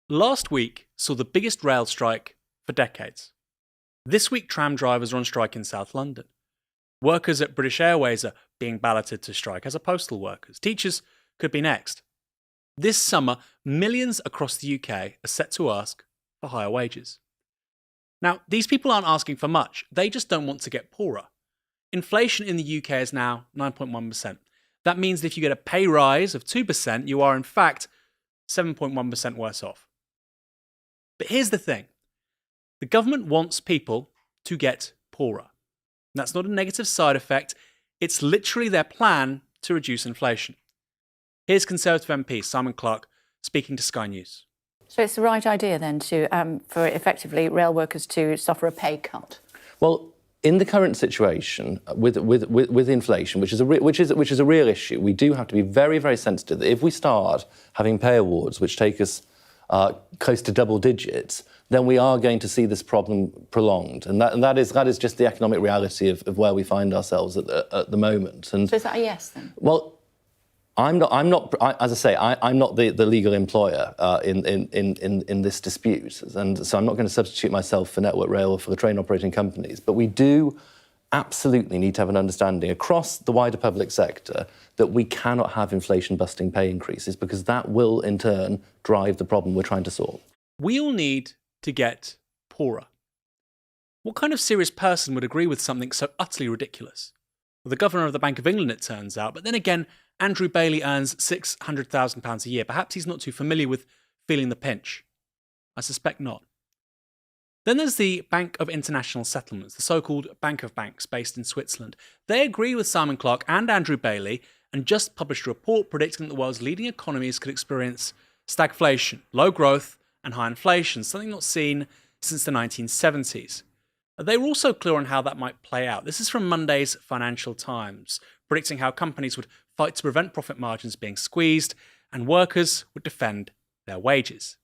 Last week saw the biggest rail strike for decades. This week, tram drivers are on strike in South London. Workers at British Airways are being balloted to strike, as are postal workers. Teachers could be next. This summer, millions across the UK are set to ask for higher wages. Now, these people aren't asking for much, they just don't want to get poorer. Inflation in the UK is now 9.1%. That means that if you get a pay rise of 2%, you are in fact 7.1% worse off. But here's the thing. The government wants people to get poorer. That's not a negative side effect. It's literally their plan to reduce inflation. Here's Conservative MP Simon Clarke speaking to Sky News. So it's the right idea then for effectively rail workers to suffer a pay cut? Well, in the current situation with inflation, which is a real issue, we do have to be very, very sensitive that if we start having pay awards which take us close to double digits, then we are going to see this problem prolonged, and that is just the economic reality of where we find ourselves at the moment. And so is that a yes then? Well, I'm not. As I say, I'm not the legal employer in this dispute, and so I'm not going to substitute myself for Network Rail or for the train operating companies. But we do absolutely need to have an understanding across the wider public sector that we cannot have inflation-busting pay increases, because that will, in turn, drive the problem we're trying to solve. We all need to get poorer. What kind of serious person would agree with something so utterly ridiculous? Well, the Governor of the Bank of England, it turns out, but then again, Andrew Bailey earns £600,000 a year. Perhaps he's not too familiar with feeling the pinch. I suspect not. Then there's the Bank of International Settlements, the so-called Bank of Banks based in Switzerland. They agree with Simon Clarke and Andrew Bailey and just published a report predicting that the world's leading economies could experience stagflation, low growth and high inflation, something not seen since the 1970s. They were also clear on how that might play out. This is from Monday's Financial Times, predicting how companies would fight to prevent profit margins being squeezed and workers would defend their wages.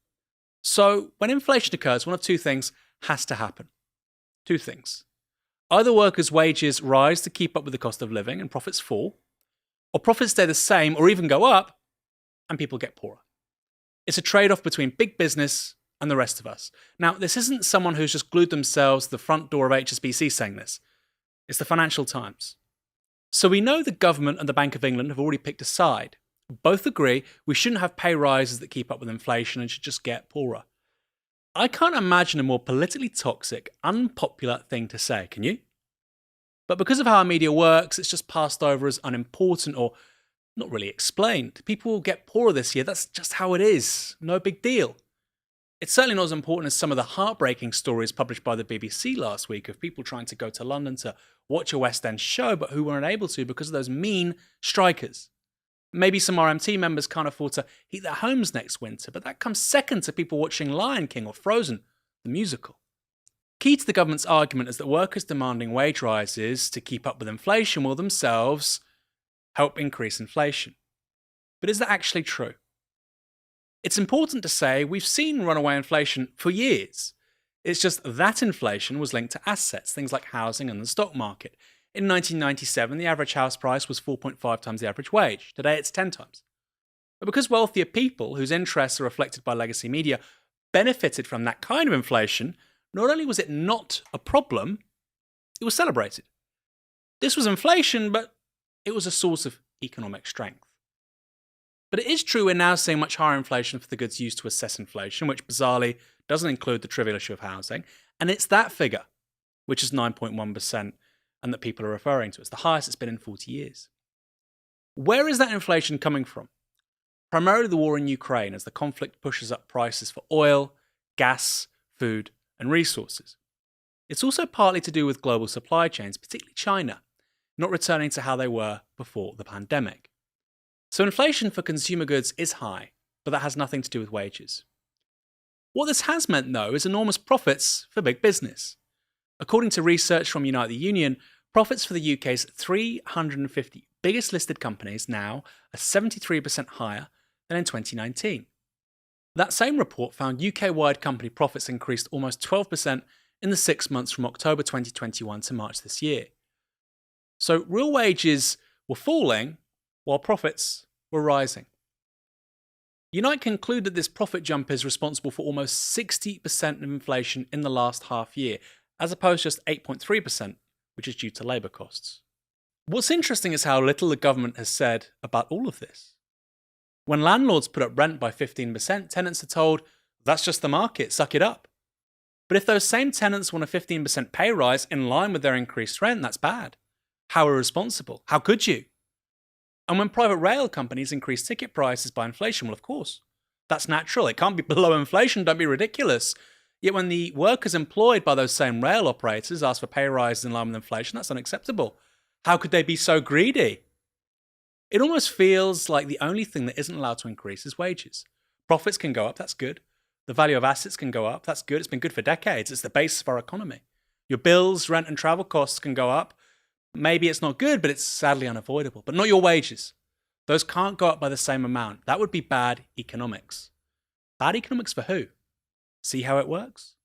So, when inflation occurs, one of two things has to happen. Two things. Either workers' wages rise to keep up with the cost of living and profits fall, or profits stay the same or even go up and people get poorer. It's a trade-off between big business and the rest of us. Now, this isn't someone who's just glued themselves to the front door of HSBC saying this. It's the Financial Times. So we know the government and the Bank of England have already picked a side. Both agree we shouldn't have pay rises that keep up with inflation and should just get poorer. I can't imagine a more politically toxic, unpopular thing to say, can you? But because of how our media works, it's just passed over as unimportant or not really explained. People will get poorer this year, that's just how it is. No big deal. It's certainly not as important as some of the heartbreaking stories published by the BBC last week of people trying to go to London to watch a West End show, but who weren't able to because of those mean strikers. Maybe some RMT members can't afford to heat their homes next winter, but that comes second to people watching Lion King or Frozen, the musical. Key to the government's argument is that workers demanding wage rises to keep up with inflation will themselves help increase inflation. But is that actually true? It's important to say we've seen runaway inflation for years. It's just that inflation was linked to assets, things like housing and the stock market. In 1997, the average house price was 4.5 times the average wage. Today, it's 10 times. But because wealthier people, whose interests are reflected by legacy media, benefited from that kind of inflation, not only was it not a problem, it was celebrated. This was inflation, but it was a source of economic strength. But it is true we're now seeing much higher inflation for the goods used to assess inflation, which bizarrely doesn't include the trivial issue of housing. And it's that figure, which is 9.1%, and that people are referring to. It's the highest it's been in 40 years. Where is that inflation coming from? Primarily the war in Ukraine, as the conflict pushes up prices for oil, gas, food, and resources. It's also partly to do with global supply chains, particularly China, not returning to how they were before the pandemic. So inflation for consumer goods is high, but that has nothing to do with wages. What this has meant, though, is enormous profits for big business. According to research from Unite the Union, profits for the UK's 350 biggest listed companies now are 73% higher than in 2019. That same report found UK-wide company profits increased almost 12% in the 6 months from October 2021 to March this year. So real wages were falling while profits were rising. Unite conclude that this profit jump is responsible for almost 60% of inflation in the last half year, as opposed to just 8.3%, which is due to labour costs. What's interesting is how little the government has said about all of this. When landlords put up rent by 15%, tenants are told, that's just the market, suck it up. But if those same tenants want a 15% pay rise in line with their increased rent, that's bad. How irresponsible? How could you? And when private rail companies increase ticket prices by inflation, well, of course, that's natural. It can't be below inflation, don't be ridiculous. Yet when the workers employed by those same rail operators ask for pay rises in line with inflation, that's unacceptable. How could they be so greedy? It almost feels like the only thing that isn't allowed to increase is wages. Profits can go up, that's good. The value of assets can go up, that's good. It's been good for decades. It's the basis of our economy. Your bills, rent and travel costs can go up. Maybe it's not good, but it's sadly unavoidable. But not your wages. Those can't go up by the same amount. That would be bad economics. Bad economics for who? See how it works?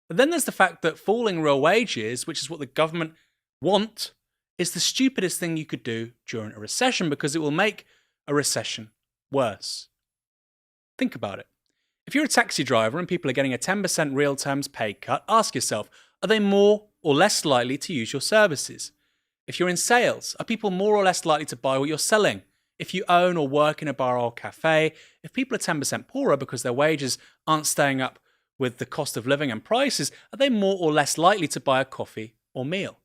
But then there's the fact that falling real wages, which is what the government want, is the stupidest thing you could do during a recession because it will make a recession worse. Think about it. If you're a taxi driver and people are getting a 10% real terms pay cut, ask yourself, are they more or less likely to use your services? If you're in sales, are people more or less likely to buy what you're selling? If you own or work in a bar or cafe, if people are 10% poorer because their wages aren't staying up with the cost of living and prices, are they more or less likely to buy a coffee or meal?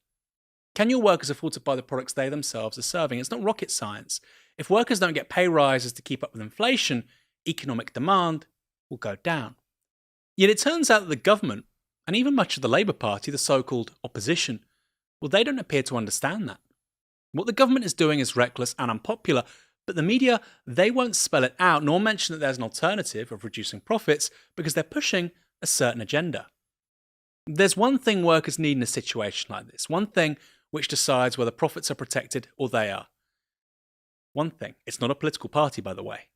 Can your workers afford to buy the products they themselves are serving? It's not rocket science. If workers don't get pay rises to keep up with inflation, economic demand will go down. Yet it turns out that the government, and even much of the Labour Party, the so-called opposition, well, they don't appear to understand that. What the government is doing is reckless and unpopular, but the media, they won't spell it out nor mention that there's an alternative of reducing profits because they're pushing a certain agenda. There's one thing workers need in a situation like this, one thing which decides whether profits are protected or they are. One thing. It's not a political party, by the way.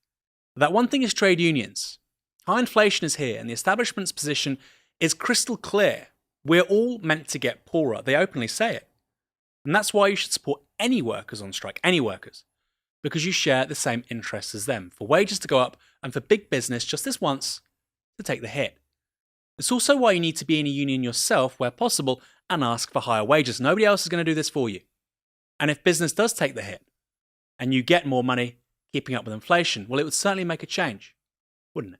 That one thing is trade unions. High inflation is here, and the establishment's position is crystal clear. We're all meant to get poorer. They openly say it. And that's why you should support any workers on strike, any workers, because you share the same interests as them, for wages to go up and for big business, just this once, to take the hit. It's also why you need to be in a union yourself where possible and ask for higher wages. Nobody else is going to do this for you. And if business does take the hit and you get more money keeping up with inflation, well, it would certainly make a change, wouldn't it?